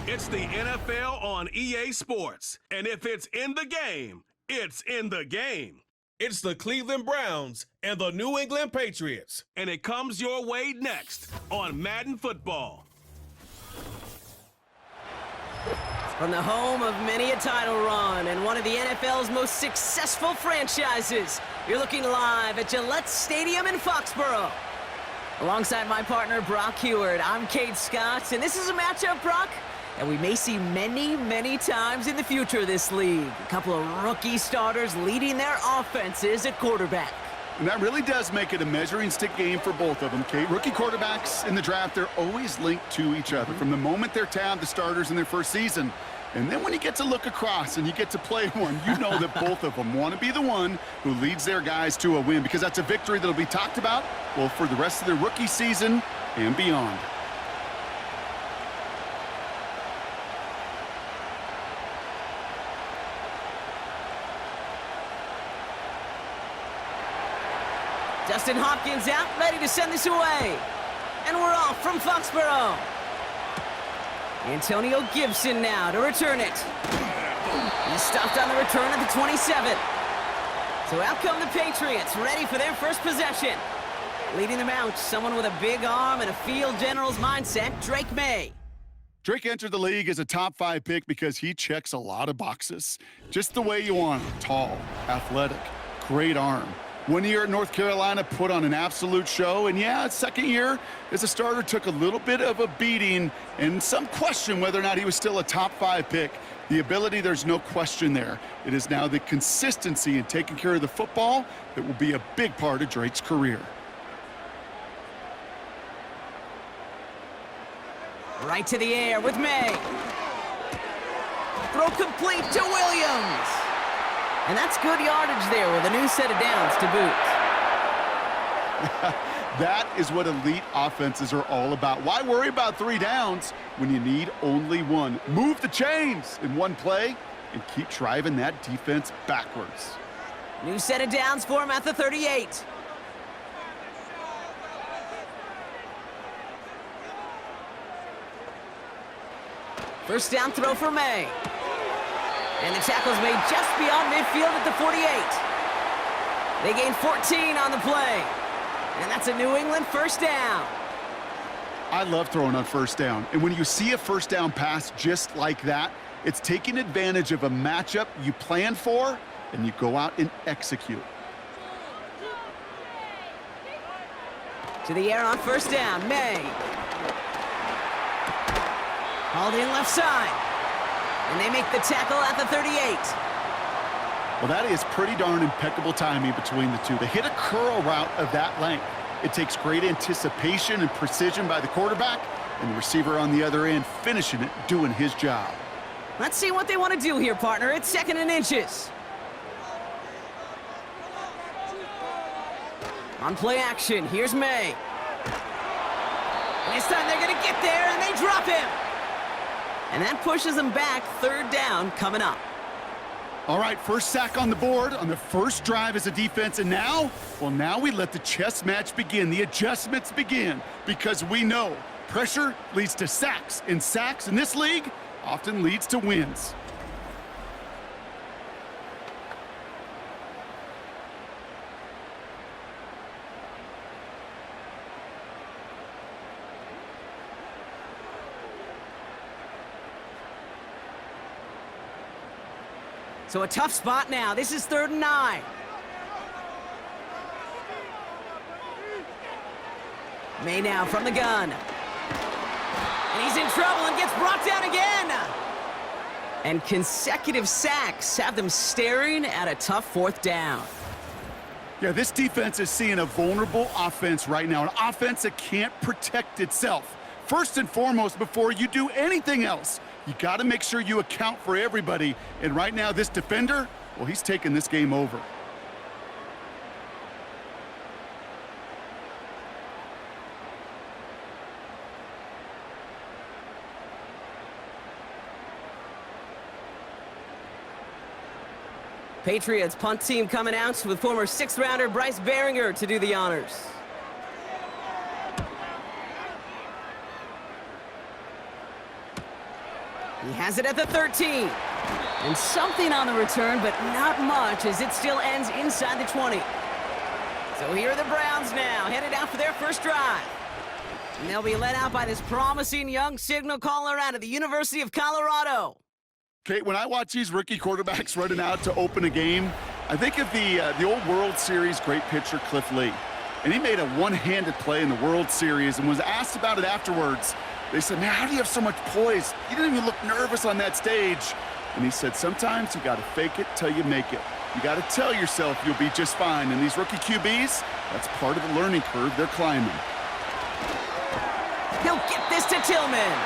It's the NFL on EA Sports. And if it's in the game, it's in the game. It's the Cleveland Browns and the New England Patriots. And it comes your way next on Madden Football. From the home of many a title run and one of the NFL's most successful franchises, you're looking live at Gillette Stadium in Foxborough. Alongside my partner, Brock Heward, I'm Kate Scott, and this is a matchup, Brock, that we may see many, many times in the future of this league. A couple of rookie starters leading their offenses at quarterback. And that really does make it a measuring stick game for both of them, Kate. Rookie quarterbacks in the draft, they're always linked to each other from the moment they're tabbed the starters in their first season. And then when you get to look across and you get to play one, you know that both of them want to be the one who leads their guys to a win, because that's a victory that'll be talked about, well, for the rest of their rookie season and beyond. Justin Hopkins out, ready to send this away. And we're off from Foxborough. Antonio Gibson now to return it. He's stopped on the return at the 27. So out come the Patriots, ready for their first possession. Leading them out, someone with a big arm and a field general's mindset, Drake May. Drake entered the league as a top 5 pick because he checks a lot of boxes. Just the way you want him. Tall, athletic, great arm. 1 year at North Carolina, put on an absolute show. And yeah, his second year as a starter took a little bit of a beating and some question whether or not he was still a top 5 pick. The ability, there's no question there. It is now the consistency in taking care of the football that will be a big part of Drake's career. Right to the air with May. Throw complete to Williams. And that's good yardage there with a new set of downs to boot. That is what elite offenses are all about. Why worry about 3 downs when you need only 1? Move the chains in one play and keep driving that defense backwards. New set of downs for him at the 38. First down throw for May. And the tackle's made just beyond midfield at the 48. They gain 14 on the play. And that's a New England first down. I love throwing on first down. And when you see a first down pass just like that, it's taking advantage of a matchup you plan for, and you go out and execute. To the air on first down, May. Hauled in left side. And they make the tackle at the 38. Well, that is pretty darn impeccable timing between the two. They hit a curl route of that length. It takes great anticipation and precision by the quarterback, and the receiver on the other end finishing it, doing his job. Let's see what they want to do here, partner. It's 2nd and inches. On play action, here's May. And this time they're going to get there, and they drop him. And that pushes them back. 3rd down coming up. All right, first sack on the board on the first drive as a defense. And now, well, now we let the chess match begin. The adjustments begin, because we know pressure leads to sacks. And sacks in this league often leads to wins. So a tough spot now. This is 3rd and 9. May now from the gun. And he's in trouble and gets brought down again. And consecutive sacks have them staring at a tough 4th down. Yeah, this defense is seeing a vulnerable offense right now, an offense that can't protect itself. First and foremost, before you do anything else, you got to make sure you account for everybody. And right now, this defender, well, he's taking this game over. Patriots punt team coming out with former 6th-rounder Bryce Behringer to do the honors. He has it at the 13. And something on the return, but not much, as it still ends inside the 20. So here are the Browns now, headed out for their first drive. And they'll be led out by this promising young signal caller out of the University of Colorado. Kate, when I watch these rookie quarterbacks running out to open a game, I think of the old World Series great pitcher Cliff Lee. And he made a one-handed play in the World Series and was asked about it afterwards. They said, man, how do you have so much poise? You didn't even look nervous on that stage. And he said, sometimes you got to fake it till you make it. You got to tell yourself you'll be just fine. And these rookie QBs, that's part of the learning curve they're climbing. He'll get this to Tillman.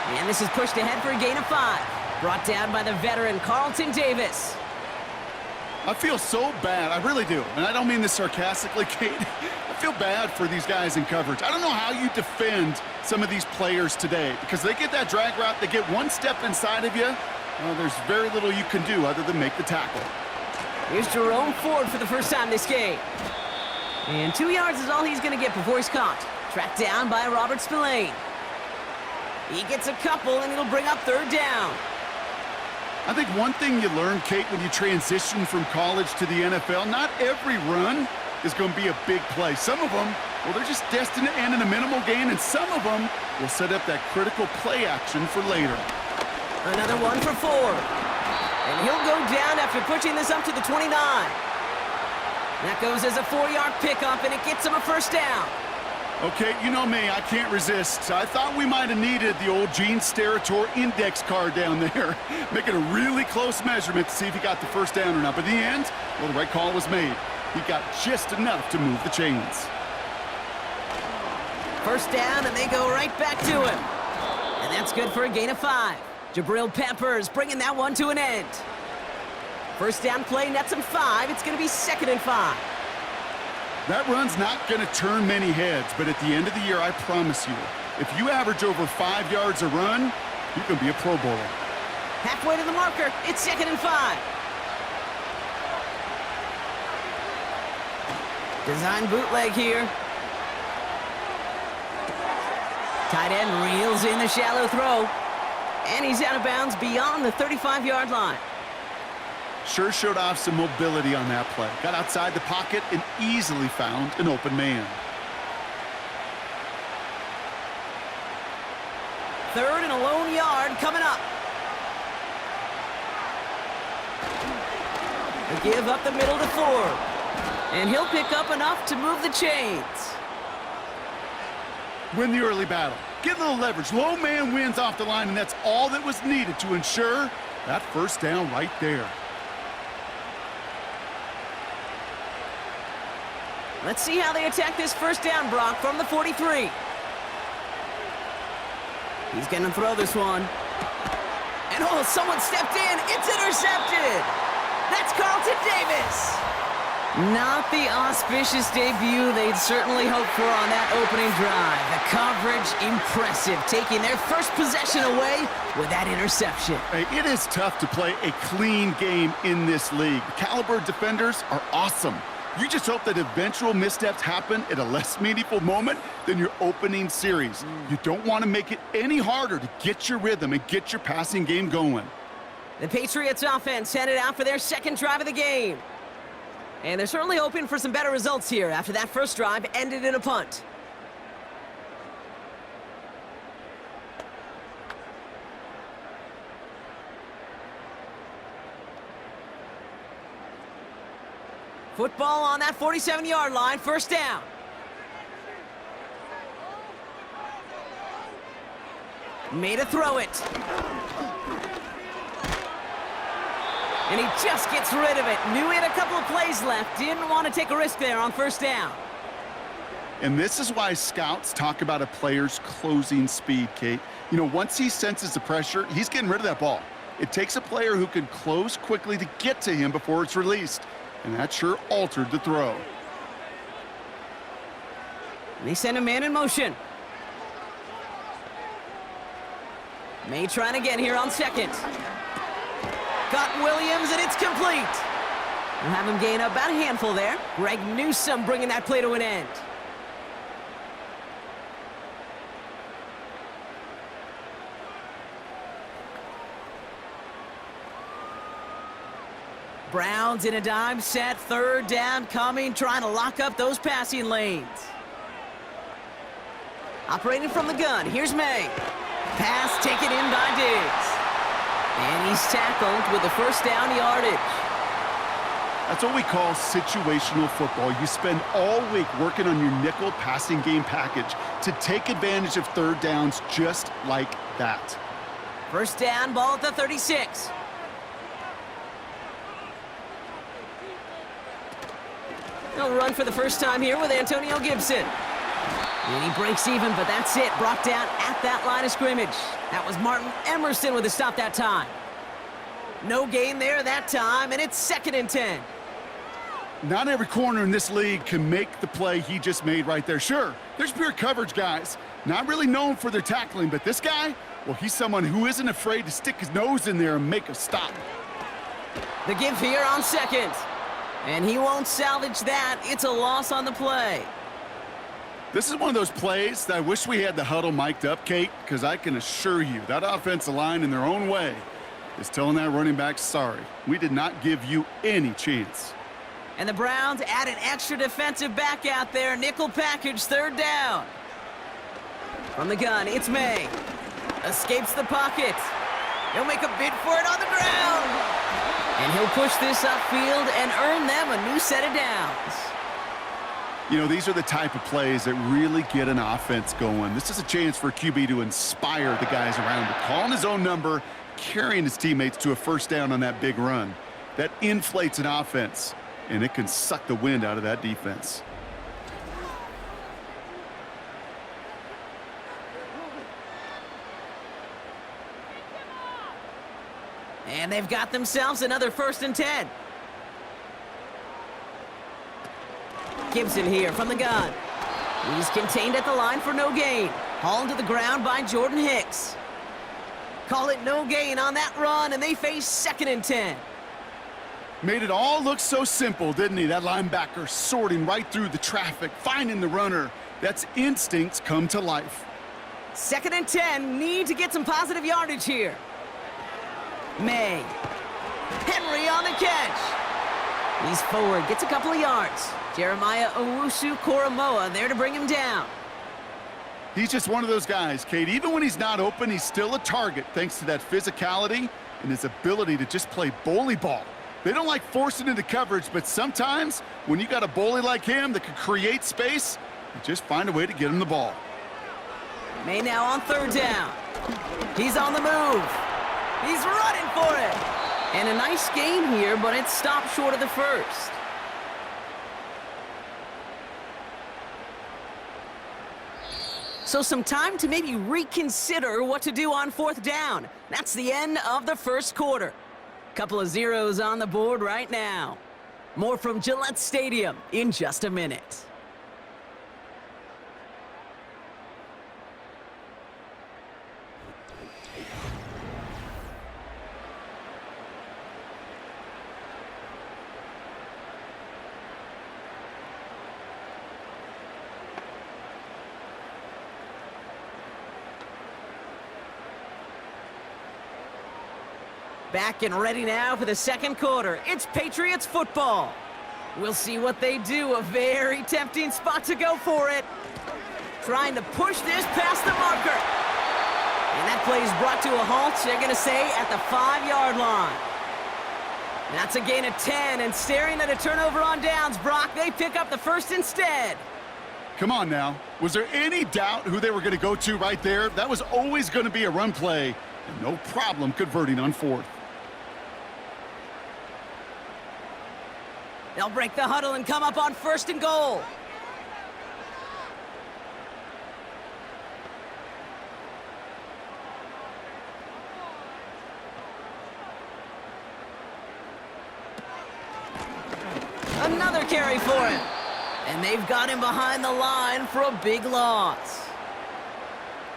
And this is pushed ahead for a gain of 5. Brought down by the veteran Carlton Davis. I feel so bad. I really do. And I don't mean this sarcastically, Kate. I feel bad for these guys in coverage. I don't know how you defend some of these players today because they get that drag route, they get one step inside of you. Well, there's very little you can do other than make the tackle. Here's Jerome Ford for the first time this game. And 2 yards is all he's going to get before he's caught. Tracked down by Robert Spillane. He gets a couple, and it'll bring up 3rd down. I think one thing you learn, Kate, when you transition from college to the NFL, not every run is going to be a big play. Some of them, well, they're just destined to end in a minimal gain, and some of them will set up that critical play action for later. Another one for Ford. And he'll go down after pushing this up to the 29. That goes as a 4-yard pickup, and it gets him a first down. Okay, you know me, I can't resist. I thought we might have needed the old Gene Steratore index card down there, making a really close measurement to see if he got the first down or not. But in the end, well, the right call was made. He got just enough to move the chains. First down, and they go right back to him. And that's good for a gain of 5. Jabril Peppers bringing that one to an end. First down play nets him 5. It's going to be 2nd and 5. That run's not going to turn many heads, but at the end of the year, I promise you, if you average over 5 yards a run, you can be a Pro Bowler. Halfway to the marker, it's 2nd and 5. Design bootleg here. Tight end reels in the shallow throw. And he's out of bounds beyond the 35-yard line. Sure showed off some mobility on that play. Got outside the pocket and easily found an open man. 3rd and a lone yard coming up. They give up the middle to Ford. And he'll pick up enough to move the chains. Win the early battle. Get a little leverage. Low man wins off the line, and that's all that was needed to ensure that first down right there. Let's see how they attack this first down, Brock, from the 43. He's going to throw this one. And oh, someone stepped in. It's intercepted. That's Carlton Davis. Not the auspicious debut they'd certainly hoped for on that opening drive. The coverage, impressive, taking their first possession away with that interception. Hey, it is tough to play a clean game in this league. The caliber of defenders are awesome. You just hope that eventual missteps happen at a less meaningful moment than your opening series. You don't want to make it any harder to get your rhythm and get your passing game going. The Patriots offense headed out for their second drive of the game. And they're certainly hoping for some better results here after that first drive ended in a punt. Football on that 47-yard line, first down. Made a throw it. And he just gets rid of it. Knew he had a couple of plays left. Didn't want to take a risk there on first down. And this is why scouts talk about a player's closing speed, Kate. You know, once he senses the pressure, he's getting rid of that ball. It takes a player who can close quickly to get to him before it's released. And that sure altered the throw. And they send a man in motion. May trying again here on second. Got Williams, and it's complete. We'll have him gain about a handful there. Greg Newsome bringing that play to an end. Browns in a dime set, third down coming, trying to lock up those passing lanes. Operating from the gun, here's May. Pass taken in by Diggs. And he's tackled with the first down yardage. That's what we call situational football. You spend all week working on your nickel passing game package to take advantage of third downs just like that. First down, ball at the 36. He'll run for the first time here with Antonio Gibson. And he breaks even, but that's it. Brought down at that line of scrimmage. That was Martin Emerson with a stop that time. No gain there that time, and it's 2nd and 10. Not every corner in this league can make the play he just made right there. Sure, there's pure coverage guys, not really known for their tackling, but this guy, well, he's someone who isn't afraid to stick his nose in there and make a stop. The give here on 2nd. And he won't salvage that. It's a loss on the play. This is one of those plays that I wish we had the huddle mic'd up, Kate, because I can assure you that offensive line in their own way is telling that running back, sorry, we did not give you any chance. And the Browns add an extra defensive back out there. Nickel package, third down. From the gun, it's May. Escapes the pocket. He'll make a bid for it on the ground. And he'll push this upfield and earn them a new set of downs. You know, these are the type of plays that really get an offense going. This is a chance for QB to inspire the guys around him. Calling his own number, carrying his teammates to a first down on that big run. That inflates an offense, and it can suck the wind out of that defense. And they've got themselves another 1st and 10. Gibson here from the gun. He's contained at the line for no gain. Hauled to the ground by Jordan Hicks. Call it no gain on that run, and they face 2nd and 10. Made it all look so simple, didn't he? That linebacker sorting right through the traffic, finding the runner. That's instincts come to life. 2nd and 10, need to get some positive yardage here. May. Henry on the catch. He's forward, gets a couple of yards. Jeremiah Owusu-Koramoah there to bring him down. He's just one of those guys, Kate. Even when he's not open, he's still a target thanks to that physicality and his ability to just play bully ball. They don't like forcing into coverage, but sometimes when you got a bully like him that can create space, you just find a way to get him the ball. May now on 3rd down. He's on the move. He's running for it. And a nice gain here, but it's stopped short of the first. So some time to maybe reconsider what to do on 4th down. That's the end of the first quarter. Couple of zeros on the board right now. More from Gillette Stadium in just a minute. Back and ready now for the 2nd quarter. It's Patriots football. We'll see what they do. A very tempting spot to go for it. Trying to push this past the marker. And that play is brought to a halt, they're going to say, at the 5-yard line. That's a gain of 10, and staring at a turnover on downs, Brock, they pick up the first instead. Come on now. Was there any doubt who they were going to go to right there? That was always going to be a run play, and no problem converting on 4th. They'll break the huddle and come up on 1st and goal. Another carry for him. And they've got him behind the line for a big loss.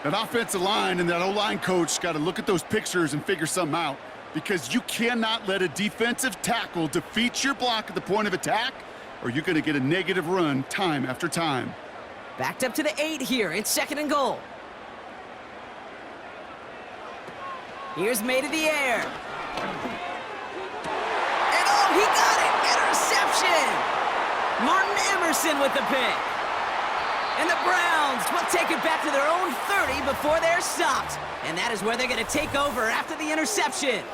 That offensive line and that O-line coach got to look at those pictures and figure something out, because you cannot let a defensive tackle defeat your block at the point of attack, or you're going to get a negative run time after time. Backed up to the 8 here. It's 2nd and goal. Here's May to the air. And oh, He got it! Interception! Martin Emerson with the pick. And the Browns will take it back to their own 30 before they're stopped. And that is where they're going to take over after the interception.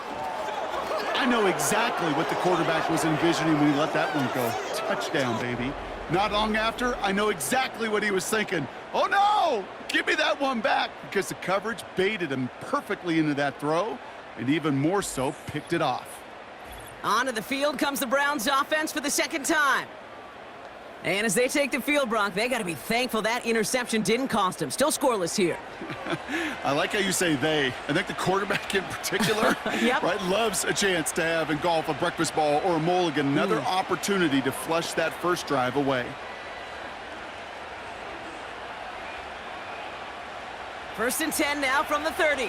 I know exactly what the quarterback was envisioning when he let that one go. Touchdown, baby. Not long after, I know exactly what he was thinking. Oh, no! Give me that one back, because the coverage baited him perfectly into that throw, and even more so, picked it off. Onto the field comes the Browns offense for the second time. And as they take the field, Brock, they got to be thankful that interception didn't cost them. Still scoreless here. I like how you say they. I think the quarterback in particular Yep. right, loves a chance to have in golf a breakfast ball or a mulligan, another opportunity to flush that first drive away. First and 10 now from the 30.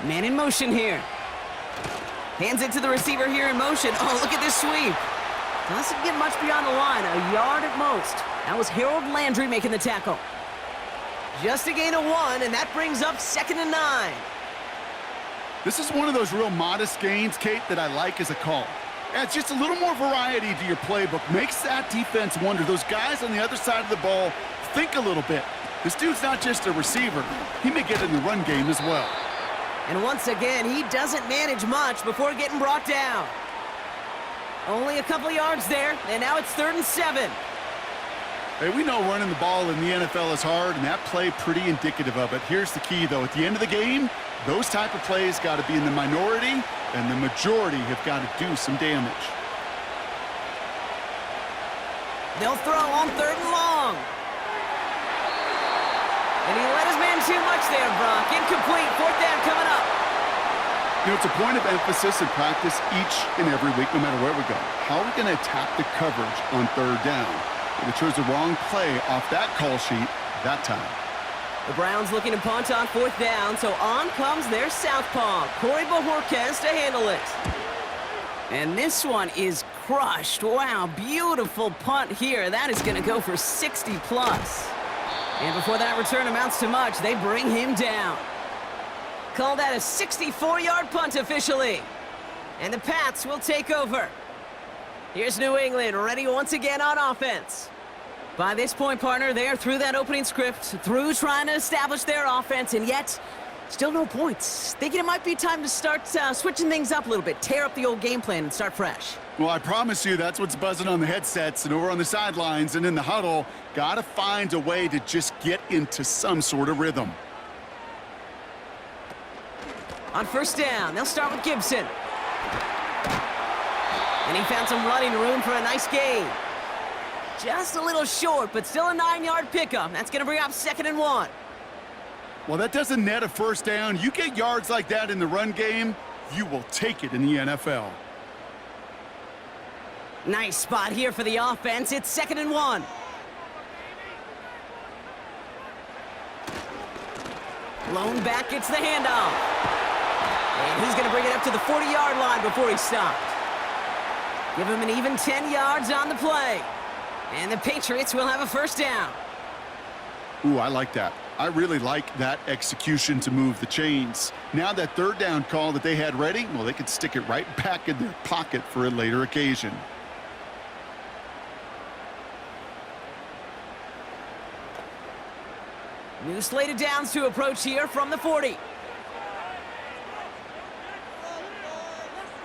Man in motion here. Hands it to the receiver here in motion. Oh, look at this sweep. Doesn't get much beyond the line, a yard at most. That was Harold Landry making the tackle. Just a gain of 1, and that brings up 2nd and 9. This is one of those real modest gains, Kate, that I like as a call. Adds just a little more variety to your playbook. Makes that defense wonder. Those guys on the other side of the ball think a little bit. This dude's not just a receiver. He may get in the run game as well. And once again, he doesn't manage much before getting brought down. Only a couple yards there, and now it's 3rd and 7. Hey, we know running the ball in the NFL is hard, and that play pretty indicative of it. Here's the key, though. At the end of the game, those type of plays got to be in the minority, and the majority have got to do some damage. They'll throw on 3rd and long. And he let his man too much there, Brock. Incomplete. 4th down coming up. You know, it's a point of emphasis in practice each and every week, no matter where we go. How are we going to attack the coverage on 3rd down? And they chose the wrong play off that call sheet that time. The Browns looking to punt on 4th down, so on comes their southpaw, Corey Bojorquez, to handle it. And this one is crushed. Wow, beautiful punt here. That is going to go for 60+. And before that return amounts to much, they bring him down. Call that a 64-yard punt officially. And the Pats will take over. Here's New England, ready once again on offense. By this point, partner, they are through that opening script, through trying to establish their offense, and yet, still no points. Thinking it might be time to start switching things up a little bit, tear up the old game plan and start fresh. Well, I promise you that's what's buzzing on the headsets and over on the sidelines and in the huddle. Got to find a way to just get into some sort of rhythm. On 1st down, they'll start with Gibson. And he found some running room for a nice gain. Just a little short, but still a 9-yard pickup. That's going to bring up 2nd and 1. Well, that doesn't net a 1st down. You get yards like that in the run game, you will take it in the NFL. Nice spot here for the offense. It's 2nd and 1. Lone back gets the handoff. And he's going to bring it up to the 40-yard line before he stopped. Give him an even 10 yards on the play. And the Patriots will have a 1st down. Ooh, I like that. I really like that execution to move the chains. Now that 3rd down call that they had ready, well, they could stick it right back in their pocket for a later occasion. New slate of downs to approach here from the 40.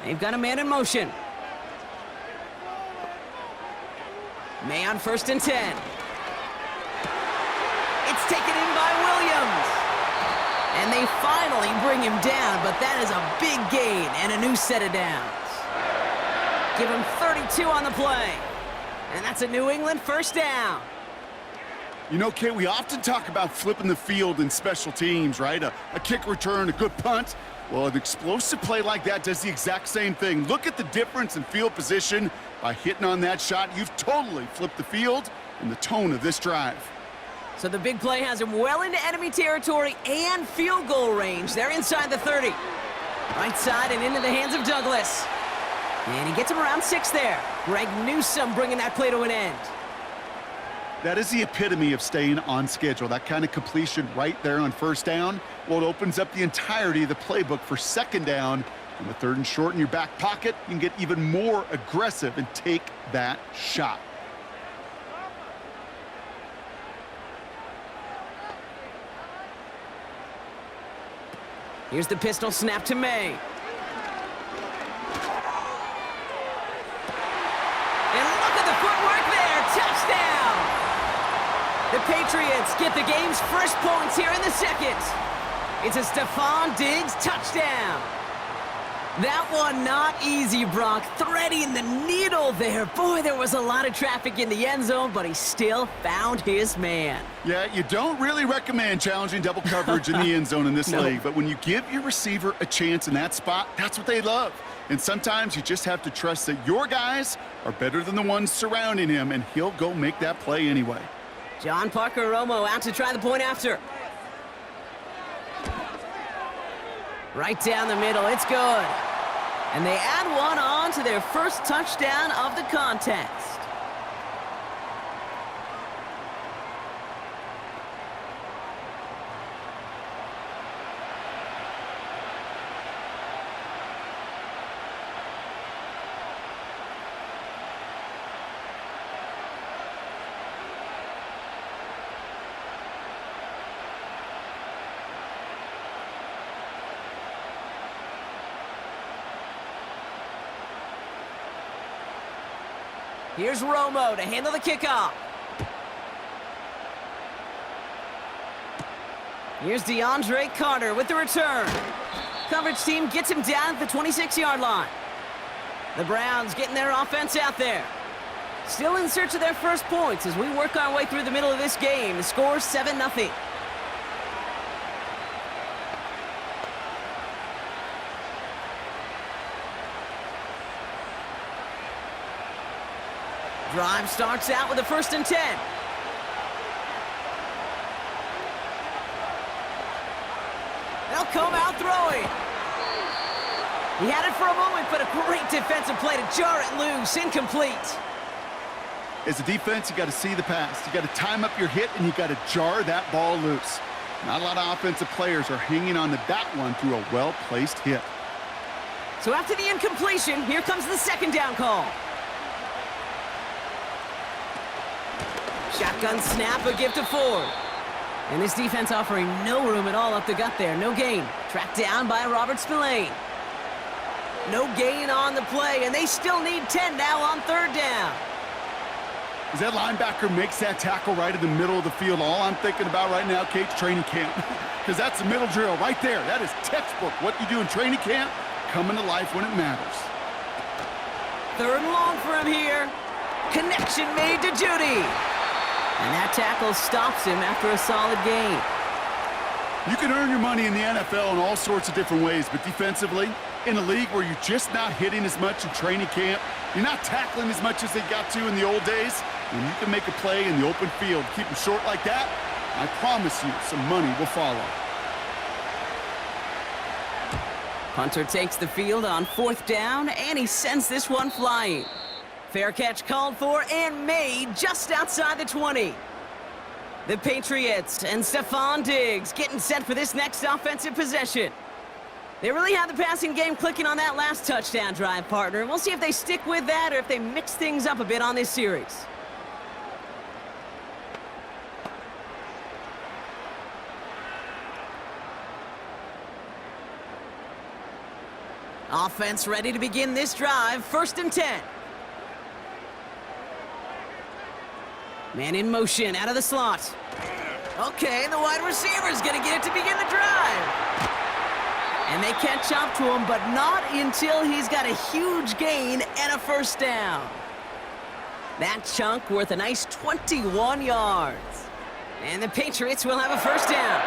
They've got a man in motion. May on 1st and 10. It's taken in by Williams. And they finally bring him down, but that is a big gain and a new set of downs. Give him 32 on the play. And that's a New England 1st down. You know, Kate, we often talk about flipping the field in special teams, right? A kick return, a good punt. Well, an explosive play like that does the exact same thing. Look at the difference in field position. By hitting on that shot, you've totally flipped the field and the tone of this drive. So the big play has him well into enemy territory and field goal range. They're inside the 30. Right side and into the hands of Douglas. And he gets him around 6 there. Greg Newsome bringing that play to an end. That is the epitome of staying on schedule. That kind of completion right there on first down, well, it opens up the entirety of the playbook for second down. And with 3rd and short in your back pocket, you can get even more aggressive and take that shot. Here's the pistol snap to May. And look at the footwork there. Touchdown! The Patriots get the game's first points here in the second. It's a Stephon Diggs touchdown. That one not easy, Brock. Threading the needle there. Boy, there was a lot of traffic in the end zone, but he still found his man. Yeah, you don't really recommend challenging double coverage in the end zone in this league, but when you give your receiver a chance in that spot, that's what they love. And sometimes you just have to trust that your guys are better than the ones surrounding him, and he'll go make that play anyway. John Parker Romo out to try the point after. Right down the middle, it's good. And they add one on to their first touchdown of the contest. Here's Romo to handle the kickoff. Here's DeAndre Carter with the return. Coverage team gets him down at the 26-yard line. The Browns getting their offense out there. Still in search of their first points as we work our way through the middle of this game. The score 7-0. Drive starts out with a 1st and 10. They'll come out throwing. He had it for a moment, but a great defensive play to jar it loose. Incomplete. As a defense, you got to see the pass. You got to time up your hit, and you got to jar that ball loose. Not a lot of offensive players are hanging on to that one through a well-placed hit. So after the incompletion, here comes the 2nd down call. Shotgun snap, a give to Ford. And this defense offering no room at all up the gut there. No gain. Tracked down by Robert Spillane. No gain on the play, and they still need 10 now on 3rd down. As that linebacker makes that tackle right in the middle of the field, all I'm thinking about right now, Kate's training camp. Because that's the middle drill right there. That is textbook. What you do in training camp, coming to life when it matters. 3rd and long for him here. Connection made to Judy. And that tackle stops him after a solid gain. You can earn your money in the NFL in all sorts of different ways, but defensively, in a league where you're just not hitting as much in training camp, you're not tackling as much as they got to in the old days, when you can make a play in the open field, keep them short like that, I promise you some money will follow. Hunter takes the field on 4th down, and he sends this one flying. Fair catch called for and made just outside the 20. The Patriots and Stephon Diggs getting set for this next offensive possession. They really have the passing game clicking on that last touchdown drive, partner. And we'll see if they stick with that or if they mix things up a bit on this series. Offense ready to begin this drive. 1st and 10. Man in motion, out of the slot. Okay, the wide receiver's gonna get it to begin the drive. And they catch up to him, but not until he's got a huge gain and a 1st down. That chunk worth a nice 21 yards. And the Patriots will have a 1st down.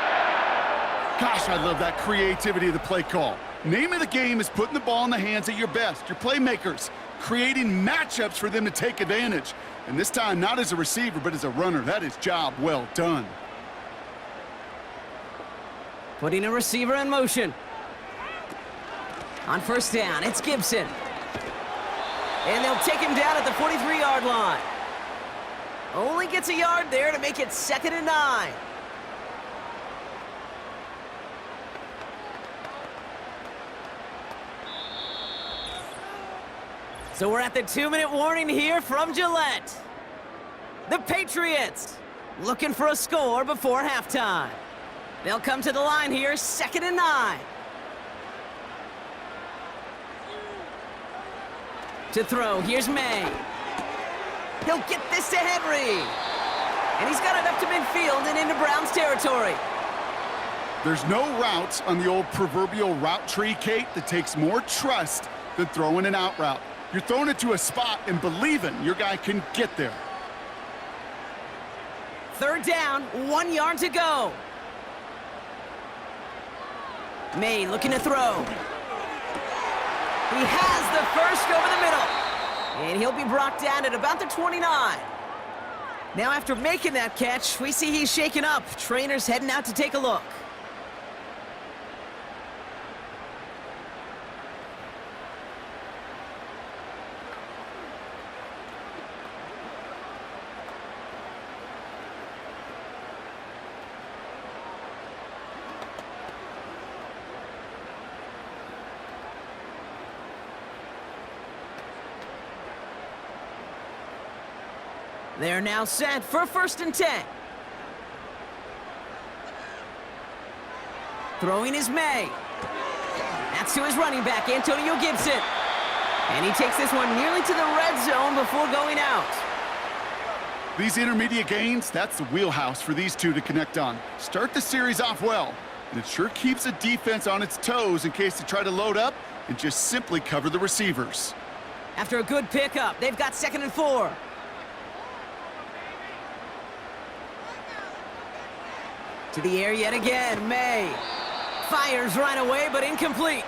Gosh, I love that creativity of the play call. Name of the game is putting the ball in the hands of your best, your playmakers, creating matchups for them to take advantage. And this time, not as a receiver, but as a runner. That is job well done. Putting a receiver in motion. On 1st down, it's Gibson. And they'll take him down at the 43-yard line. Only gets a yard there to make it 2nd and 9. So we're at the 2-minute warning here from Gillette. The Patriots looking for a score before halftime. They'll come to the line here, 2nd and 9. To throw, here's May. He'll get this to Henry. And he's got it up to midfield and into Browns territory. There's no routes on the old proverbial route tree, Kate, that takes more trust than throwing an out route. You're throwing it to a spot and believing your guy can get there. 3rd down, 1 yard to go. May looking to throw. He has the first over the middle. And he'll be brought down at about the 29. Now after making that catch, we see he's shaken up. Trainer's heading out to take a look. They're now set for 1st and 10. Throwing is May. That's to his running back, Antonio Gibson. And he takes this one nearly to the red zone before going out. These intermediate gains, that's the wheelhouse for these two to connect on. Start the series off well, and it sure keeps the defense on its toes in case they try to load up and just simply cover the receivers. After a good pickup, they've got 2nd and 4. To the air yet again, May. Fires right away, but incomplete.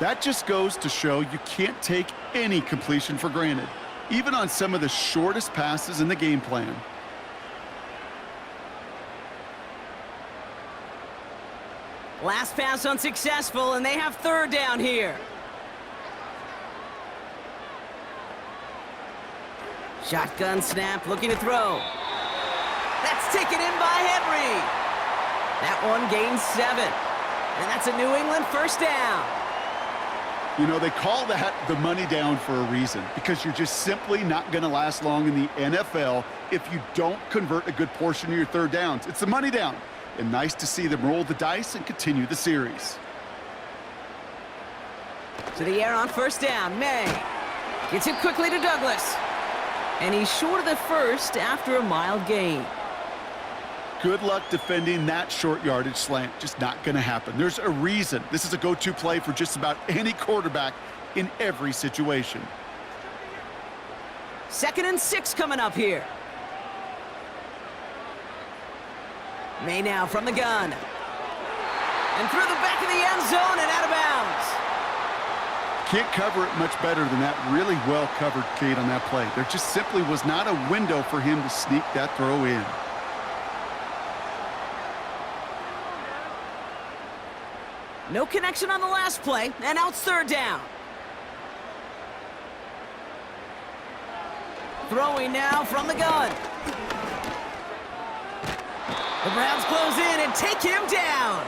That just goes to show you can't take any completion for granted, even on some of the shortest passes in the game plan. Last pass unsuccessful, and they have 3rd down here. Shotgun snap, looking to throw. That's taken in by Henry. That one gains 7. And that's a New England 1st down. You know, they call that the money down for a reason, because you're just simply not going to last long in the NFL if you don't convert a good portion of your 3rd downs. It's the money down. And nice to see them roll the dice and continue the series. To the air on 1st down, May. Gets it quickly to Douglas. And he's short of the 1st after a mild gain. Good luck defending that short yardage slant. Just not going to happen. There's a reason. This is a go-to play for just about any quarterback in every situation. 2nd and 6 coming up here. May now from the gun. And through the back of the end zone and out of bounds. Can't cover it much better than that. Really well covered, Kate, on that play. There just simply was not a window for him to sneak that throw in. No connection on the last play, and now it's 3rd down. Throwing now from the gun. The Browns close in and take him down.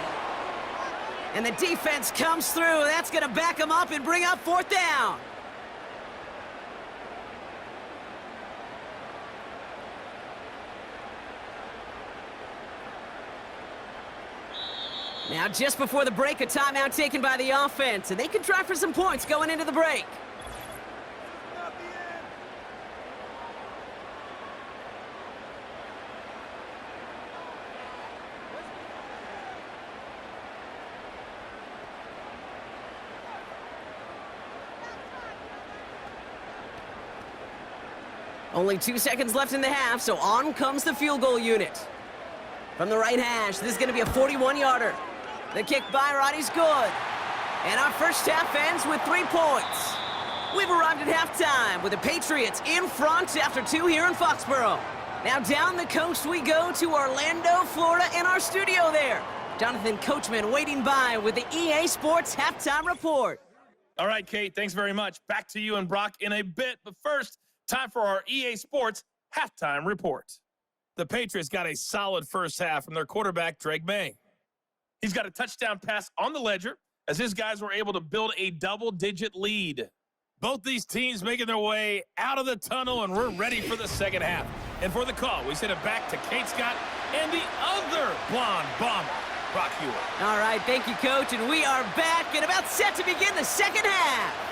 And the defense comes through. That's going to back him up and bring up 4th down. Now, just before the break, a timeout taken by the offense, and they can try for some points going into the break. Only 2 seconds left in the half, so on comes the field goal unit. From the right hash, this is going to be a 41-yarder. The kick by Roddy's good. And our first half ends with 3 points. We've arrived at halftime with the Patriots in front after 2 here in Foxborough. Now down the coast we go to Orlando, Florida, in our studio there. Jonathan Coachman waiting by with the EA Sports Halftime Report. All right, Kate, thanks very much. Back to you and Brock in a bit. But first, time for our EA Sports halftime report. The Patriots got a solid first half from their quarterback, Drake May. He's got a touchdown pass on the ledger as his guys were able to build a double-digit lead. Both these teams making their way out of the tunnel, and we're ready for the second half. And for the call, we send it back to Kate Scott and the other blonde bomber, Brock Hewitt. All right, thank you, Coach, and we are back and about set to begin the second half.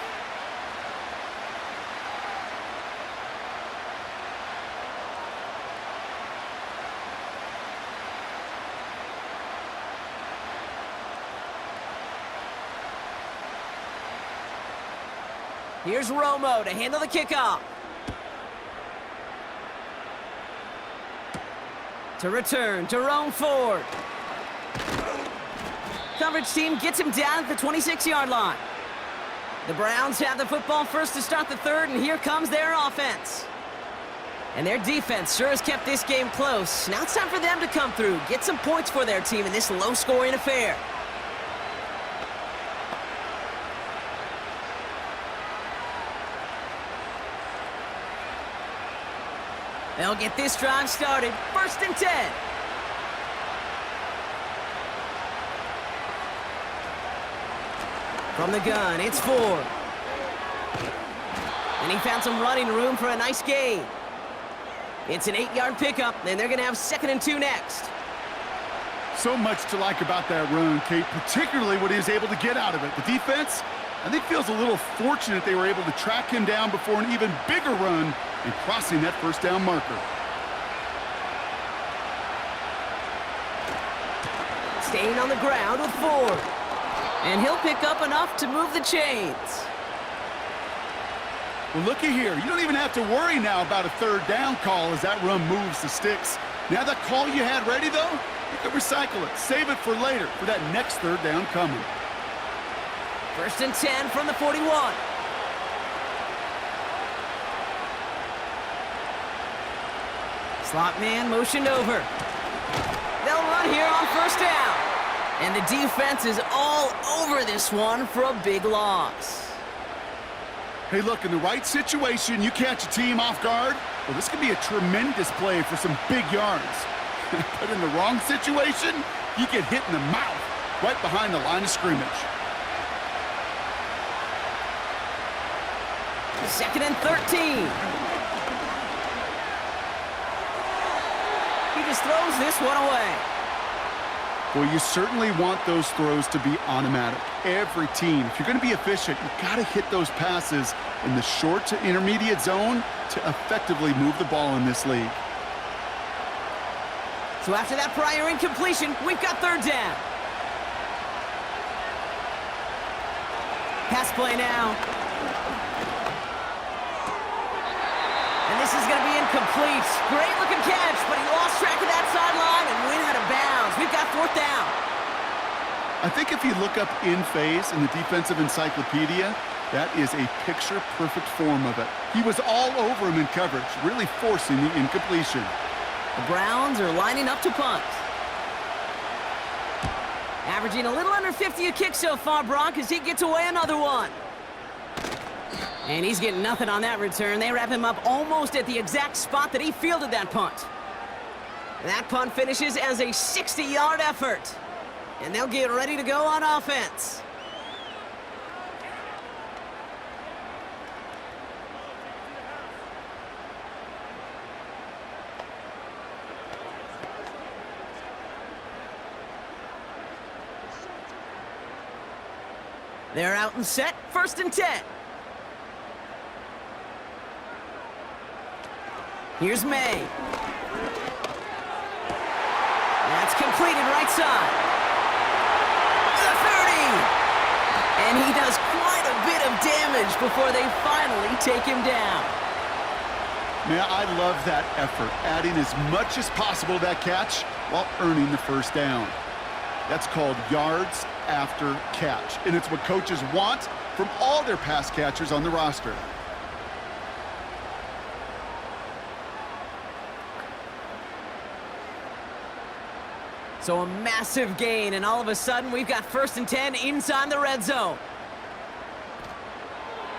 Here's Romo to handle the kickoff. To return to Rome Ford. Coverage team gets him down at the 26-yard line. The Browns have the football first to start the third, and here comes their offense. And their defense sure has kept this game close. Now it's time for them to come through, get some points for their team in this low-scoring affair. They'll get this drive started. 1st and 10. From the gun, it's Ford. And he found some running room for a nice gain. It's an 8-yard pickup, and they're going to have 2nd and 2 next. So much to like about that run, Kate, particularly what he was able to get out of it. The defense, I think, feels a little fortunate they were able to track him down before an even bigger run and crossing that first down marker. Staying on the ground with Ford. And he'll pick up enough to move the chains. Well, looky here. You don't even have to worry now about a 3rd down call as that run moves the sticks. Now that call you had ready, though, you can recycle it. Save it for later for that next 3rd down coming. 1st and 10 from the 41. Slot man motioned over. They'll run here on 1st down. And the defense is all over this one for a big loss. Hey, look, in the right situation, you catch a team off guard, well, this could be a tremendous play for some big yards. But in the wrong situation, you get hit in the mouth right behind the line of scrimmage. 2nd and 13. He just throws this one away. Well, you certainly want those throws to be automatic. Every team, if you're going to be efficient, you've got to hit those passes in the short to intermediate zone to effectively move the ball in this league. So after that prior incompletion, we've got 3rd down. Pass play now. And this is going to be incomplete. Great looking catch, but he lost track of that sideline and went out of bounds. We've got 4th down. I think if you look up in phase in the defensive encyclopedia, that is a picture-perfect form of it. He was all over him in coverage, really forcing the incompletion. The Browns are lining up to punt. Averaging a little under 50 a kick so far, Brock, as he gets away another one. And he's getting nothing on that return. They wrap him up almost at the exact spot that he fielded that punt. That punt finishes as a 60-yard effort. And they'll get ready to go on offense. They're out and set. 1st and 10. Here's May. That's completed right side. The 30. And he does quite a bit of damage before they finally take him down. Man, I love that effort, adding as much as possible to that catch while earning the 1st down. That's called yards after catch, and it's what coaches want from all their pass catchers on the roster. So a massive gain, and all of a sudden we've got 1st and 10 inside the red zone.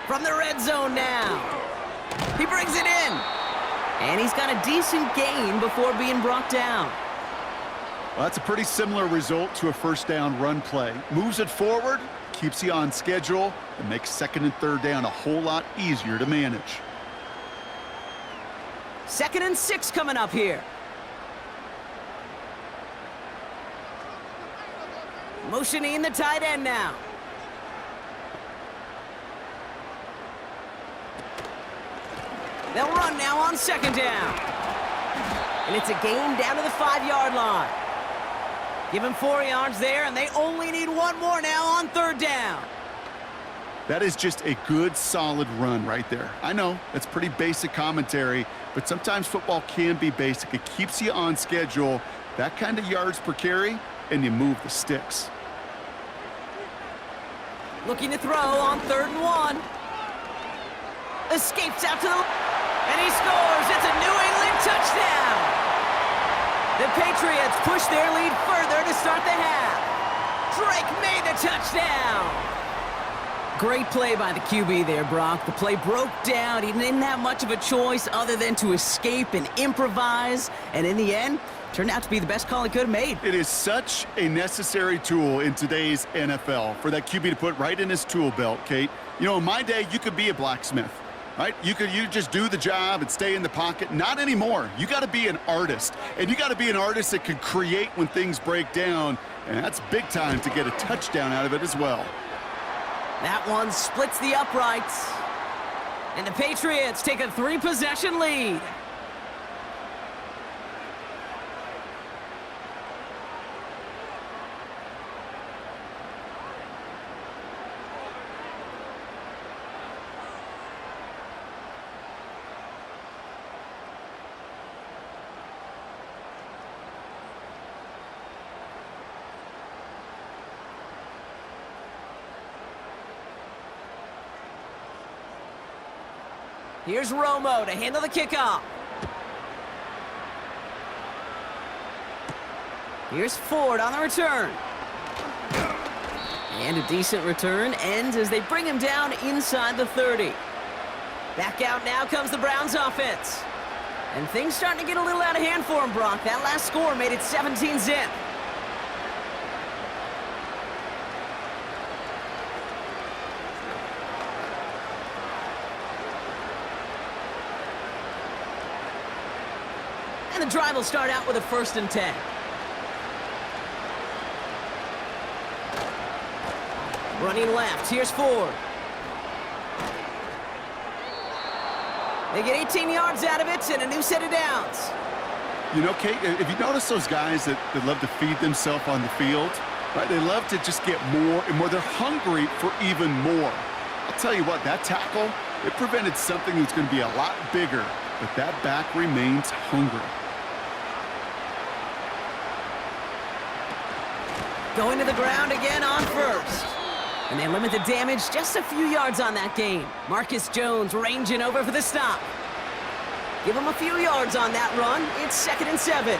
From the red zone now. He brings it in. And he's got a decent gain before being brought down. Well, that's a pretty similar result to a first down run play. Moves it forward, keeps you on schedule, and makes second and third down a whole lot easier to manage. 2nd and 6 coming up here. Motioning the tight end now. They'll run now on 2nd down. And it's a gain down to the 5-yard line. Give him 4 yards there, and they only need 1 more now on 3rd down. That is just a good, solid run right there. I know, that's pretty basic commentary, but sometimes football can be basic. It keeps you on schedule, that kind of yards per carry, and you move the sticks. Looking to throw on 3rd and 1. Escapes out to the... And he scores. It's a New England touchdown. The Patriots push their lead further to start the half. Drake made the touchdown. Great play by the QB there, Brock. The play broke down. He didn't have much of a choice other than to escape and improvise. And in the end, turned out to be the best call he could have made. It is such a necessary tool in today's NFL for that QB to put right in his tool belt, Kate. You know, in my day, you could be a blacksmith, right? You just do the job and stay in the pocket. Not anymore. You got to be an artist, and you got to be an artist that can create when things break down, and that's big time to get a touchdown out of it as well. That one splits the uprights, and the Patriots take a 3-possession lead. Here's Romo to handle the kickoff. Here's Ford on the return. And a decent return ends as they bring him down inside the 30. Back out now comes the Browns offense. And things starting to get a little out of hand for him, Brock. That last score made it 17-zip. And the drive will start out with a 1st and 10. Running left, here's Ford. They get 18 yards out of it and a new set of downs. You know, Kate, if you notice those guys that love to feed themselves on the field, right? They love to just get more and more. They're hungry for even more. I'll tell you what, that tackle, it prevented something that's going to be a lot bigger, but that back remains hungry. Going to the ground again on 1st. And they limit the damage just a few yards on that gain. Marcus Jones ranging over for the stop. Give him a few yards on that run. It's 2nd and 7.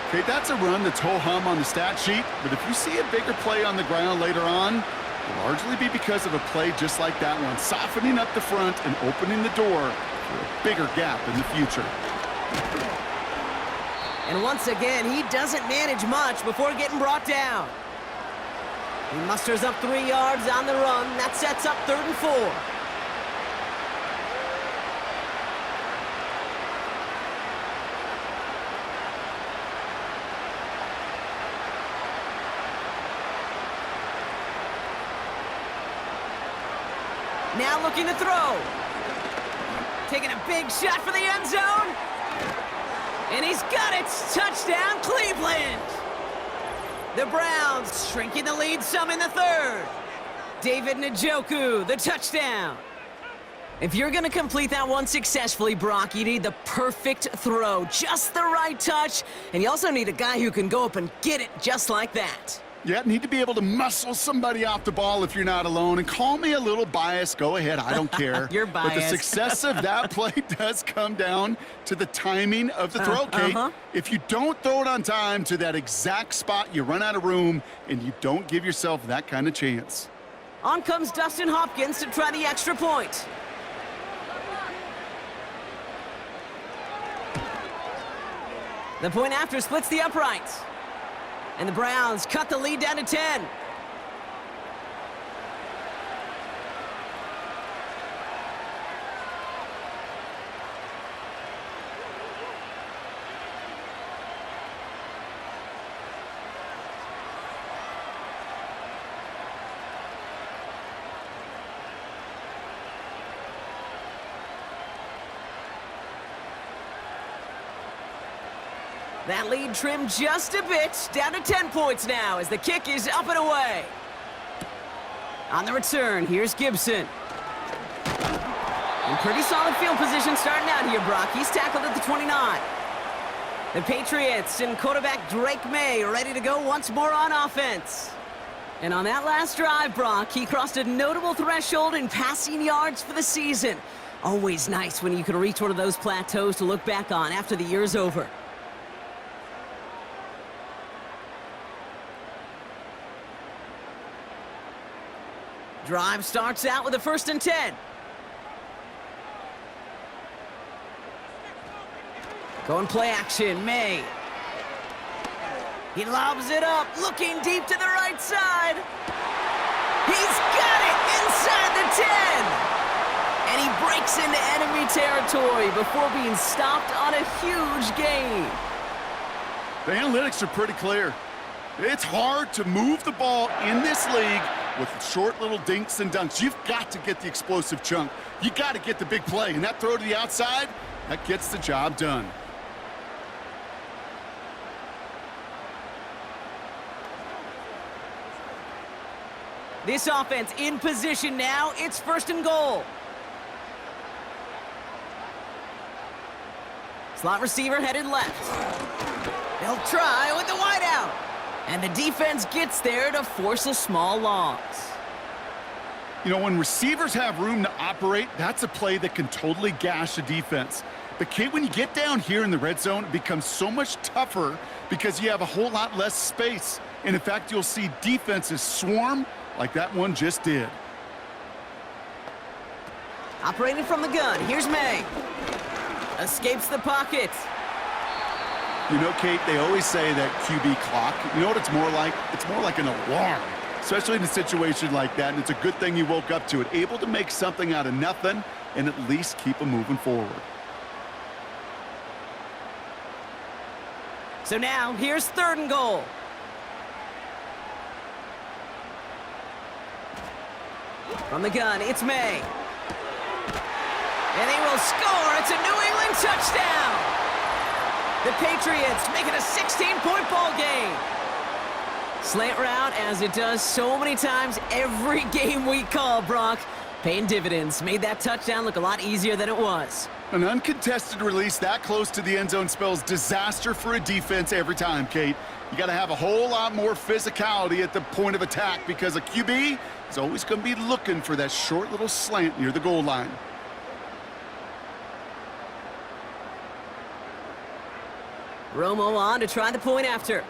Okay, that's a run that's ho-hum on the stat sheet, but if you see a bigger play on the ground later on, it'll largely be because of a play just like that one, softening up the front and opening the door for a bigger gap in the future. And once again, he doesn't manage much before getting brought down. He musters up 3 yards on the run. That sets up 3rd and 4. Now looking to throw. Taking a big shot for the end zone. And he's got it. Touchdown, Cleveland. The Browns shrinking the lead some in the 3rd. David Njoku, the touchdown. If you're going to complete that one successfully, Brock, you need the perfect throw, just the right touch, and you also need a guy who can go up and get it just like that. Yeah, need to be able to muscle somebody off the ball if you're not alone. And call me a little biased. Go ahead. I don't care. You're biased. But the success of that play does come down to the timing of the throw, Kate. If you don't throw it on time to that exact spot, you run out of room, and you don't give yourself that kind of chance. On comes Dustin Hopkins to try the extra point. The point after splits the uprights. And the Browns cut the lead down to 10. That lead trimmed just a bit, down to 10 points now as the kick is up and away. On the return, here's Gibson. In pretty solid field position starting out here, Brock. He's tackled at the 29. The Patriots and quarterback Drake May ready to go once more on offense. And on that last drive, Brock, he crossed a notable threshold in passing yards for the season. Always nice when you can reach one of those plateaus to look back on after the year's over. Drive starts out with a 1st and 10. Going play action, May. He lobs it up, looking deep to the right side. He's got it inside the 10. And he breaks into enemy territory before being stopped on a huge gain. The analytics are pretty clear. It's hard to move the ball in this league with short little dinks and dunks. You've got to get the explosive chunk. You got to get the big play. And that throw to the outside, that gets the job done. This offense in position now. It's 1st and goal. Slot receiver headed left. They'll try with the wideout. And the defense gets there to force a small loss. You know, when receivers have room to operate, that's a play that can totally gash a defense. But, Kate, when you get down here in the red zone, it becomes so much tougher because you have a whole lot less space. And, in fact, you'll see defenses swarm like that one just did. Operating from the gun, here's May. Escapes the pocket. You know, Kate, they always say that QB clock, you know what it's more like? It's more like an alarm, especially in a situation like that, and it's a good thing you woke up to it, able to make something out of nothing and at least keep them moving forward. So now, here's 3rd and goal. From the gun, it's May. And they will score. It's a New England touchdown. The Patriots make it a 16-point ball game. Slant route, as it does so many times every game we call, Brock. Paying dividends. Made that touchdown look a lot easier than it was. An uncontested release that close to the end zone spells disaster for a defense every time, Kate. You got to have a whole lot more physicality at the point of attack because a QB is always going to be looking for that short little slant near the goal line. Romo on to try the point after.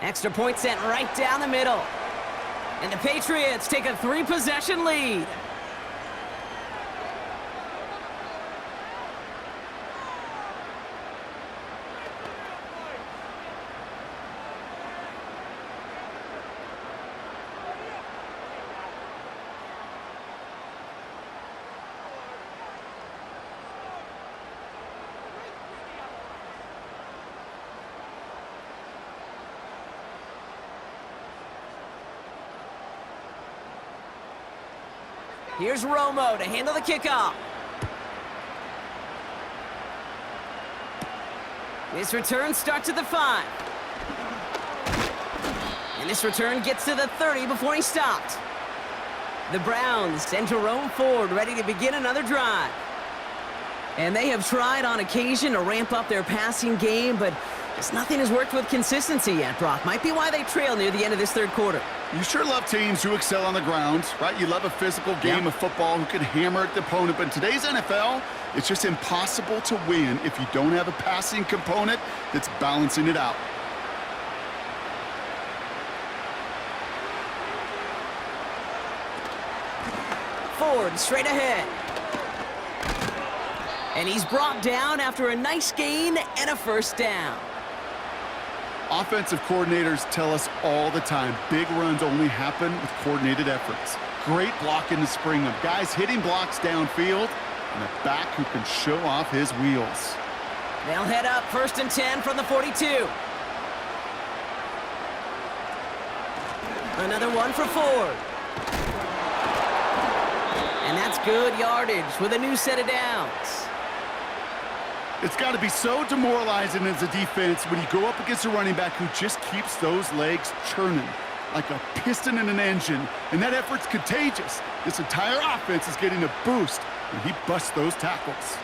Extra point sent right down the middle. And the Patriots take a 3-possession lead. Here's Romo to handle the kickoff. This return starts at the 5. And this return gets to the 30 before he stopped. The Browns send Jerome Ford ready to begin another drive. And they have tried on occasion to ramp up their passing game, but just nothing has worked with consistency yet, Brock. Might be why they trail near the end of this 3rd quarter. You sure love teams who excel on the ground, right? You love a physical game of football who can hammer at the opponent. But in today's NFL, it's just impossible to win if you don't have a passing component that's balancing it out. Ford straight ahead. And he's brought down after a nice gain and a first down. Offensive coordinators tell us all the time, big runs only happen with coordinated efforts. Great blocking to spring them. Guys hitting blocks downfield, and a back who can show off his wheels. They'll head up 1st and 10 from the 42. Another one for Ford. And that's good yardage with a new set of downs. It's got to be so demoralizing as a defense when you go up against a running back who just keeps those legs churning like a piston in an engine, and that effort's contagious. This entire offense is getting a boost, and he busts those tackles.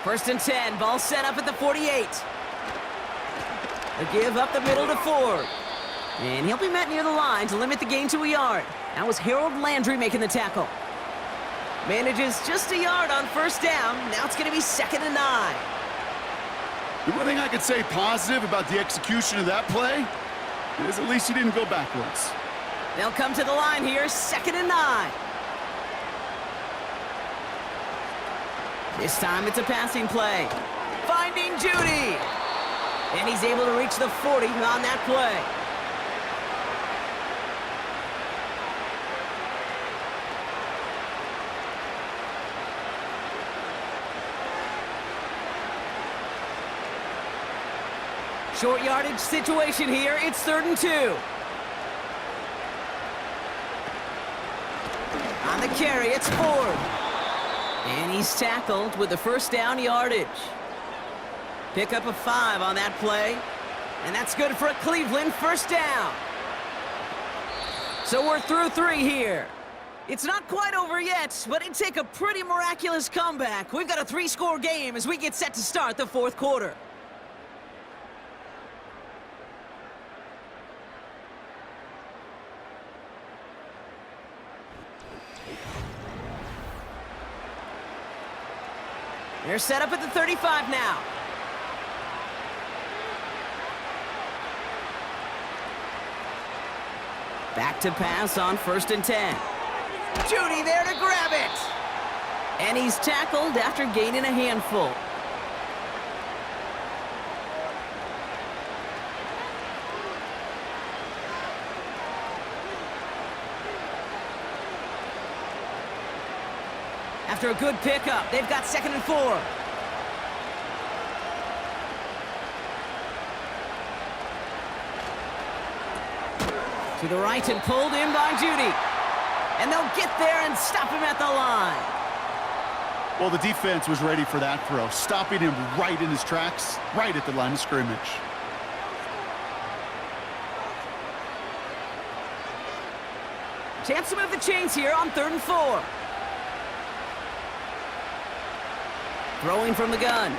1st and 10, ball set up at the 48. A give up the middle to Ford. And he'll be met near the line to limit the gain to a yard. That was Harold Landry making the tackle. Manages just a yard on 1st down. Now it's going to be 2nd and 9. The one thing I could say positive about the execution of that play is at least he didn't go backwards. They'll come to the line here, 2nd and 9. This time it's a passing play. Finding Judy. And he's able to reach the 40 on that play. Short yardage situation here. It's 3rd and 2. On the carry, it's Ford. And he's tackled with the 1st down yardage. Pick up a 5 on that play. And that's good for a Cleveland 1st down. So we're through 3 here. It's not quite over yet, but it'd take a pretty miraculous comeback. We've got a 3-score game as we get set to start the 4th quarter. They're set up at the 35 now. Back to pass on 1st and 10. Judy there to grab it. And he's tackled after gaining a handful. After a good pickup, they've got 2nd and 4. To the right and pulled in by Judy. And they'll get there and stop him at the line. Well, the defense was ready for that throw, stopping him right in his tracks, right at the line of scrimmage. Chance to move the chains here on 3rd and 4. Throwing from the gun.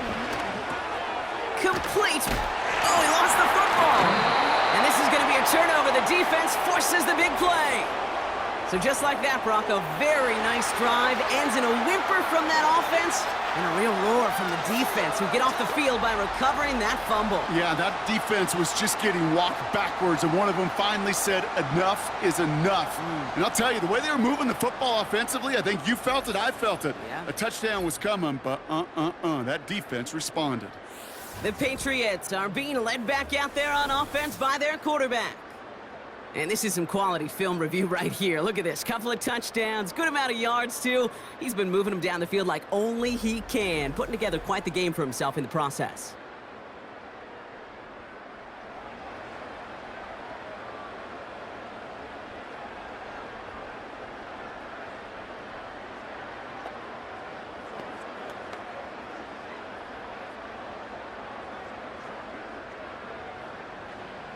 Complete. Oh, he lost the football. And this is going to be a turnover. The defense forces the big play. So just like that, Brock, a very nice drive ends in a whimper from that offense and a real roar from the defense who get off the field by recovering that fumble. Yeah, that defense was just getting walked backwards, and one of them finally said, enough is enough. And I'll tell you, the way they were moving the football offensively, I think you felt it, I felt it. Yeah. A touchdown was coming, but that defense responded. The Patriots are being led back out there on offense by their quarterback. And this is some quality film review right here. Look at this. Couple of touchdowns, good amount of yards, too. He's been moving them down the field like only he can, putting together quite the game for himself in the process.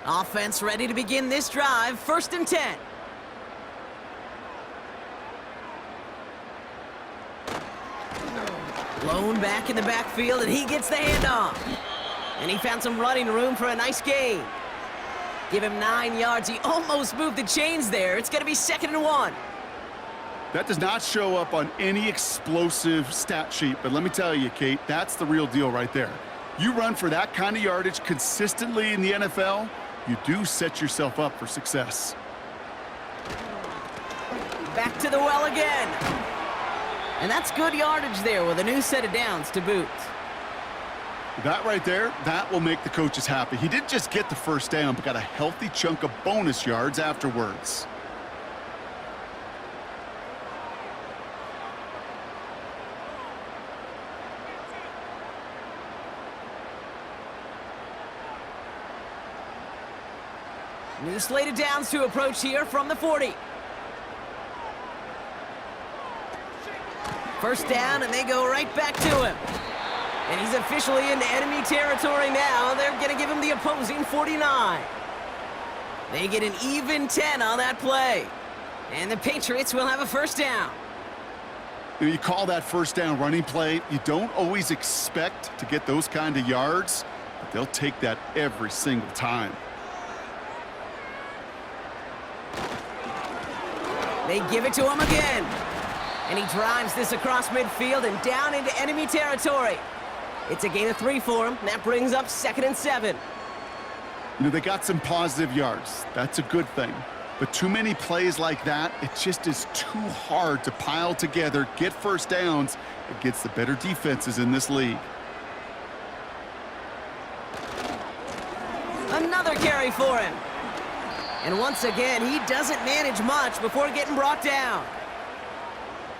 Offense ready to begin this drive. 1st and 10. Blown back in the backfield, and he gets the handoff. And he found some running room for a nice gain. Give him 9 yards. He almost moved the chains there. It's going to be 2nd and 1. That does not show up on any explosive stat sheet, but let me tell you, Kate, that's the real deal right there. You run for that kind of yardage consistently in the NFL, you do set yourself up for success. Back to the well again. And that's good yardage there with a new set of downs to boot. That right there, that will make the coaches happy. He didn't just get the first down, but got a healthy chunk of bonus yards afterwards. New slate of downs to approach here from the 40. First down, and they go right back to him. And he's officially into enemy territory now. They're going to give him the opposing 49. They get an even 10 on that play. And the Patriots will have a first down. You call that first down running play. You don't always expect to get those kind of yards, but they'll take that every single time. They give it to him again. And he drives this across midfield and down into enemy territory. It's a gain of 3 for him. That brings up 2nd and 7. You know, they got some positive yards. That's a good thing. But too many plays like that, it just is too hard to pile together, get first downs against the better defenses in this league. Another carry for him. And once again, he doesn't manage much before getting brought down.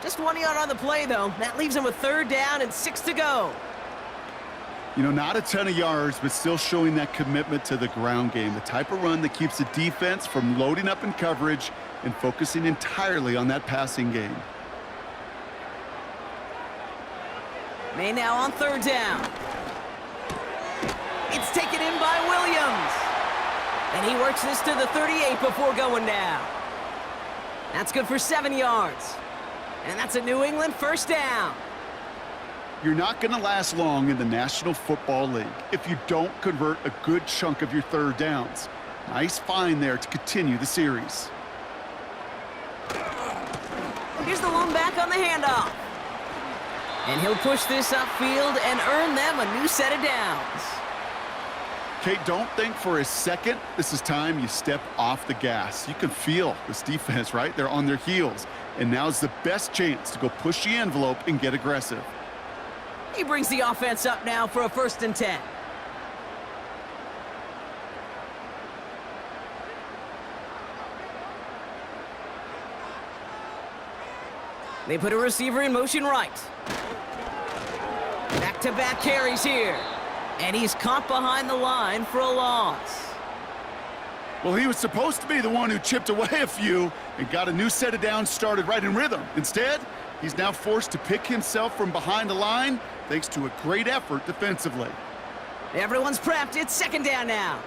Just 1 yard on the play, though. That leaves him with 3rd down and 6 to go. You know, not a ton of yards, but still showing that commitment to the ground game. The type of run that keeps the defense from loading up in coverage and focusing entirely on that passing game. May now on 3rd down. It's taken in by Williams. And he works this to the 38 before going down. That's good for 7 yards. And that's a New England first down. You're not going to last long in the National Football League if you don't convert a good chunk of your 3rd downs. Nice find there to continue the series. Here's the lone back on the handoff. And he'll push this upfield and earn them a new set of downs. Kate, don't think for a second this is time you step off the gas. You can feel this defense, right? They're on their heels. And now's the best chance to go push the envelope and get aggressive. He brings the offense up now for a 1st and 10. They put a receiver in motion right. Back-to-back carries here. And he's caught behind the line for a loss. Well, he was supposed to be the one who chipped away a few and got a new set of downs started right in rhythm. Instead, he's now forced to pick himself from behind the line thanks to a great effort defensively. Everyone's prepped. It's 2nd down now.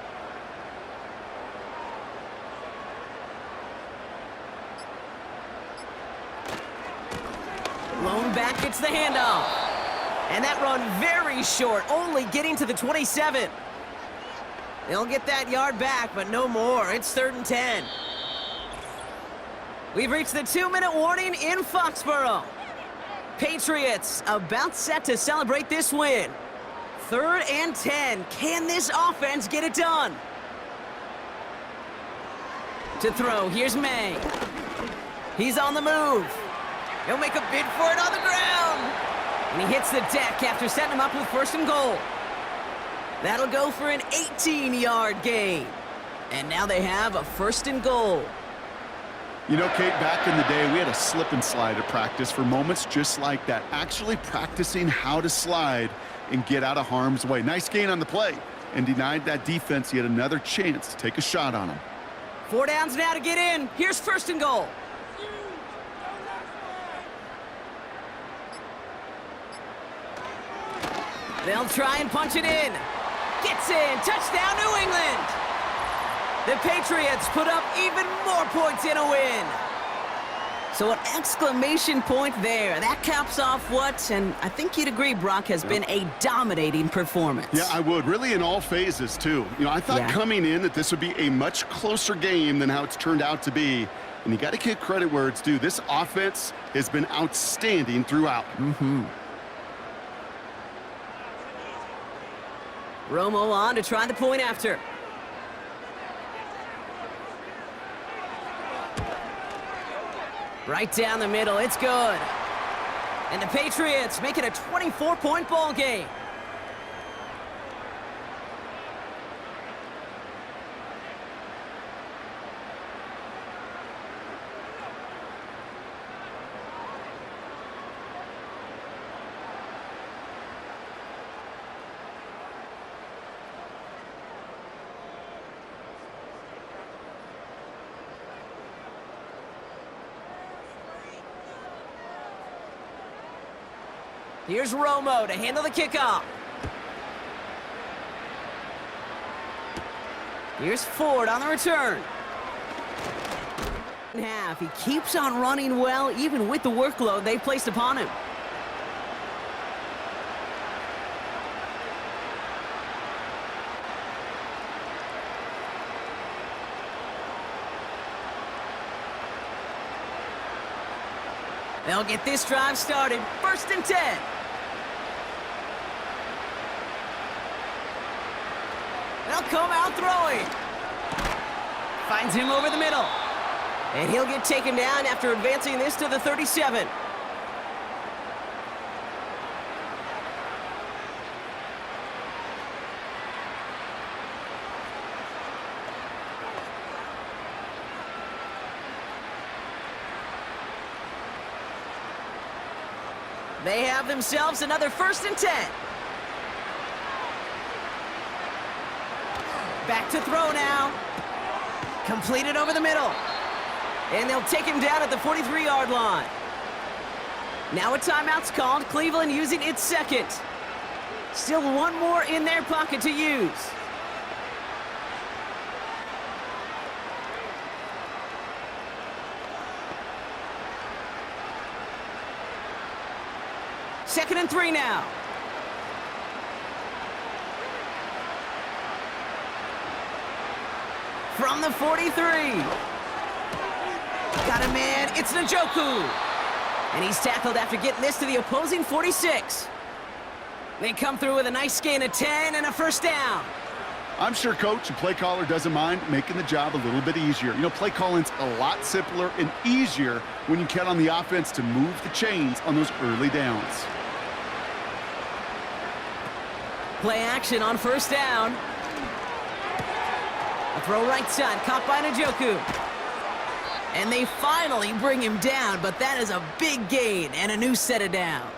Lone back gets the handoff. And that run very short, only getting to the 27. They'll get that yard back, but no more. It's 3rd and 10. We've reached the 2-minute warning in Foxborough. Patriots about set to celebrate this win. 3rd and 10. Can this offense get it done? To throw, here's May. He's on the move. He'll make a bid for it on the ground. And he hits the deck after setting him up with 1st and goal. That'll go for an 18-yard gain. And now they have a 1st and goal. You know, Kate, back in the day, we had a slip and slide at practice for moments just like that. Actually practicing how to slide and get out of harm's way. Nice gain on the play and denied that defense yet another chance to take a shot on him. 4 downs now to get in. Here's 1st and goal. They'll try and punch it in. Gets in. Touchdown, New England. The Patriots put up even more points in a win. So an exclamation point there. That caps off what, and I think you'd agree, Brock, has been a dominating performance. Yeah, I would. Really in all phases, too. You know, I thought coming in that this would be a much closer game than how it's turned out to be. And you got to give credit where it's due. This offense has been outstanding throughout. Romo on to try the point after. Right down the middle, it's good. And the Patriots make it a 24-point ball game. Here's Romo to handle the kickoff. Here's Ford on the return. Half, he keeps on running well, even with the workload they've placed upon him. They'll get this drive started. 1st and 10. They'll come out throwing. Finds him over the middle. And he'll get taken down after advancing this to the 37. They have themselves another 1st and 10. Back to throw now. Completed over the middle. And they'll take him down at the 43-yard line. Now a timeout's called. Cleveland using its second. Still one more in their pocket to use. Second and 3 now. From the 43. Got a man. It's Njoku. And he's tackled after getting this to the opposing 46. They come through with a nice gain of 10 and a 1st down. I'm sure coach and play caller doesn't mind making the job a little bit easier. You know, play calling's a lot simpler and easier when you count on the offense to move the chains on those early downs. Play action on 1st down. A throw right side, caught by Njoku. And they finally bring him down, but that is a big gain and a new set of downs.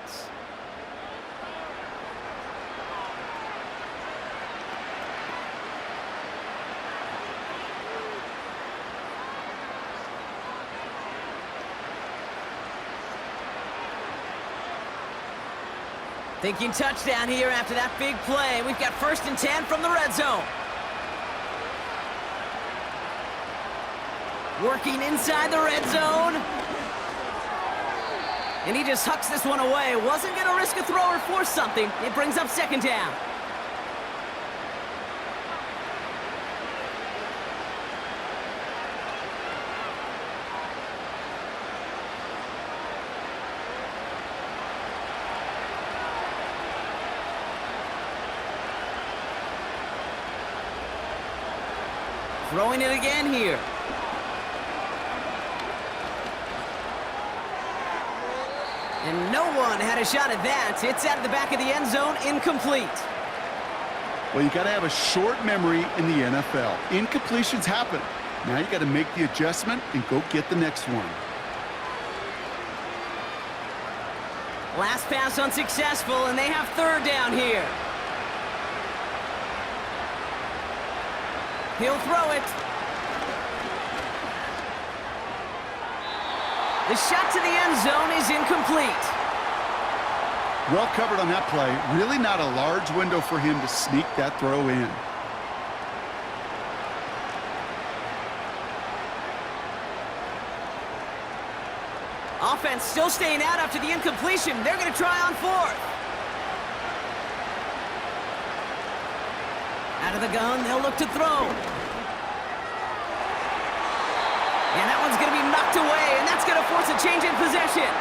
Thinking touchdown here after that big play. We've got 1st and 10 from the red zone. Working inside the red zone. And he just hucks this one away. Wasn't going to risk a throw or force something. It brings up 2nd down. Throwing it again here. And no one had a shot at that. It's out of the back of the end zone, incomplete. Well, you got to have a short memory in the NFL. Incompletions happen. Now you got to make the adjustment and go get the next one. Last pass unsuccessful, and they have 3rd down here. He'll throw it. The shot to the end zone is incomplete. Well covered on that play. Really not a large window for him to sneak that throw in. Offense still staying out after the incompletion. They're going to try on 4th. Out of the gun, they'll look to throw. And that one's going to be knocked away, and that's going to force a change in possession.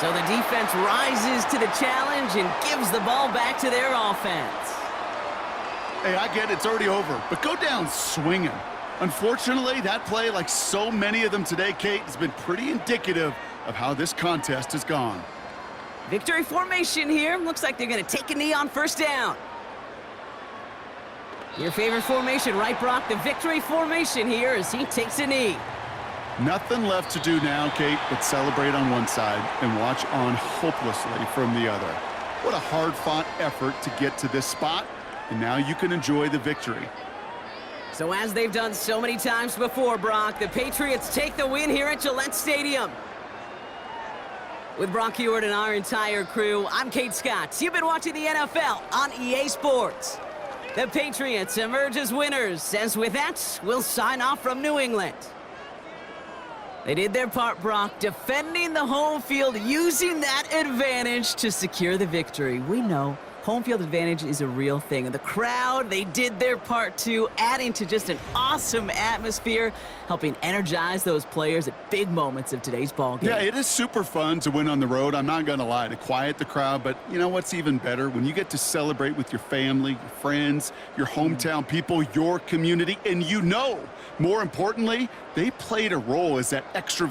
So the defense rises to the challenge and gives the ball back to their offense. Hey, I get it, it's already over, but go down swinging. Unfortunately, that play, like so many of them today, Kate, has been pretty indicative of how this contest has gone. Victory formation here. Looks like they're going to take a knee on first down. Your favorite formation, right, Brock? The victory formation here as he takes a knee. Nothing left to do now, Kate, but celebrate on one side and watch on hopelessly from the other. What a hard-fought effort to get to this spot, and now you can enjoy the victory. So as they've done so many times before, Brock, the Patriots take the win here at Gillette Stadium. With Brock Hewitt and our entire crew, I'm Kate Scott. You've been watching the NFL on EA Sports. The Patriots emerge as winners, as with that, we'll sign off from New England. They did their part, Brock, defending the home field, using that advantage to secure the victory. We know home field advantage is a real thing. And the crowd, they did their part too, adding to just an awesome atmosphere, helping energize those players at big moments of today's ball game. Yeah, it is super fun to win on the road. I'm not going to lie, to quiet the crowd. But you know what's even better? When you get to celebrate with your family, your friends, your hometown people, your community, and you know, more importantly, they played a role as that extra